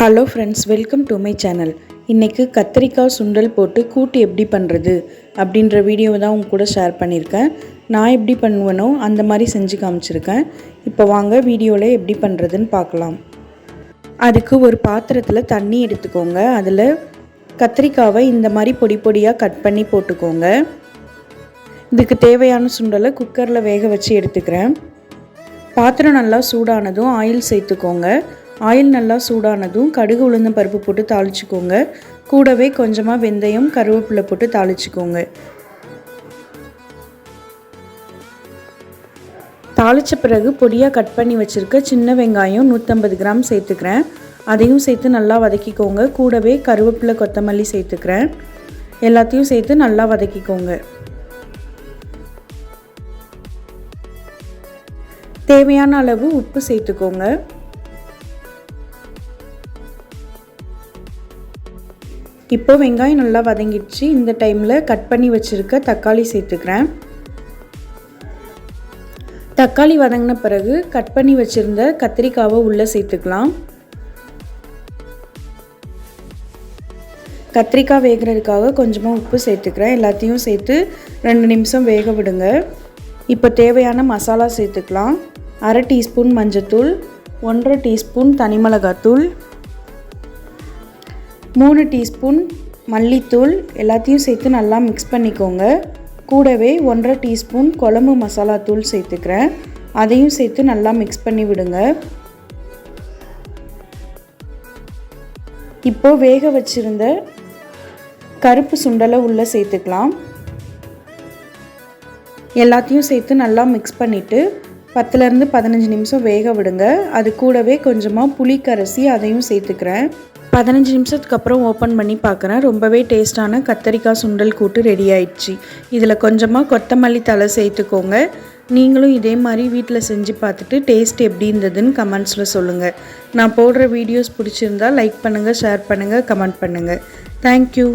Hello friends, welcome to my channel. இன்றைக்கி கத்திரிக்காய் சுண்டல் போட்டு கூட்டு எப்படி பண்ணுறது அப்படின்ற வீடியோவை தான் உங்க கூட ஷேர் பண்ணியிருக்கேன். நான் எப்படி பண்ணுவேனோ அந்த மாதிரி செஞ்சு காமிச்சிருக்கேன். இப்போ வாங்க வீடியோவில் எப்படி பண்ணுறதுன்னு பார்க்கலாம். அதுக்கு ஒரு பாத்திரத்தில் தண்ணி எடுத்துக்கோங்க. அதில் கத்திரிக்காவை இந்த மாதிரி பொடி பொடியாக கட் பண்ணி போட்டுக்கோங்க. இதுக்கு தேவையான சுண்டலை குக்கரில் வேக வச்சு எடுத்துக்கிறேன். பாத்திரம் நல்லா சூடானதும் ஆயில் சேர்த்துக்கோங்க. ஆயில் நல்லா சூடானதும் கடுகு உளுந்தம் பருப்பு போட்டு தாளிச்சுக்கோங்க. கூடவே கொஞ்சமாக வெந்தயம் கருவேப்பிலை போட்டு தாளிச்சுக்கோங்க. தாளித்த பிறகு பொடியாக கட் பண்ணி வச்சுருக்க சின்ன வெங்காயம் 150 கிராம் சேர்த்துக்கிறேன். அதையும் சேர்த்து நல்லா வதக்கிக்கோங்க. கூடவே கருவேப்பிலை கொத்தமல்லி சேர்த்துக்கிறேன். எல்லாத்தையும் சேர்த்து நல்லா வதக்கிக்கோங்க. தேவையான அளவு உப்பு சேர்த்துக்கோங்க. இப்போ வெங்காயம் நல்லா வதங்கிடுச்சு. இந்த டைமில் கட் பண்ணி வச்சுருக்க தக்காளி சேர்த்துக்கிறேன். தக்காளி வதங்கின பிறகு கட் பண்ணி வச்சுருந்த கத்திரிக்காவை உள்ளே சேர்த்துக்கலாம். கத்திரிக்காய் வேகிறதுக்காக கொஞ்சமாக உப்பு சேர்த்துக்கிறேன். எல்லாத்தையும் சேர்த்து 2 நிமிஷம் வேக விடுங்க. இப்போ தேவையான மசாலா சேர்த்துக்கலாம். 1/2 டீஸ்பூன் மஞ்சத்தூள், 1/2 டீஸ்பூன் தனி மிளகாத்தூள், 3 டீஸ்பூன் மல்லித்தூள் எல்லாத்தையும் சேர்த்து நல்லா மிக்ஸ் பண்ணிக்கோங்க. கூடவே 1/2 டீஸ்பூன் குழம்பு மசாலா தூள் சேர்த்துக்கிறேன். அதையும் சேர்த்து நல்லா மிக்ஸ் பண்ணி விடுங்க. இப்போது வேக வச்சுருந்த கருப்பு சுண்டலை உள்ளே சேர்த்துக்கலாம். எல்லாத்தையும் சேர்த்து நல்லா மிக்ஸ் பண்ணிவிட்டு 10லேருந்து 15 நிமிஷம் வேக விடுங்க. அது கூடவே கொஞ்சமாக புளி கரைசி அதையும் சேர்த்துக்கிறேன். 15 நிமிஷத்துக்கு அப்புறம் ஓப்பன் பண்ணி பார்க்குறேன். ரொம்பவே டேஸ்டான கத்திரிக்காய் சுண்டல் கூட்டு ரெடி ஆயிடுச்சு. இதில் கொஞ்சமாக கொத்தமல்லி தழை சேர்த்துக்கோங்க. நீங்களும் இதே மாதிரி வீட்டில் செஞ்சு பார்த்துட்டு டேஸ்ட் எப்படி இருந்ததுன்னு கமெண்ட்ஸில் சொல்லுங்கள். நான் போடுற வீடியோஸ் பிடிச்சிருந்தா லைக் பண்ணுங்கள், ஷேர் பண்ணுங்கள், கமெண்ட் பண்ணுங்கள். தேங்க்யூ.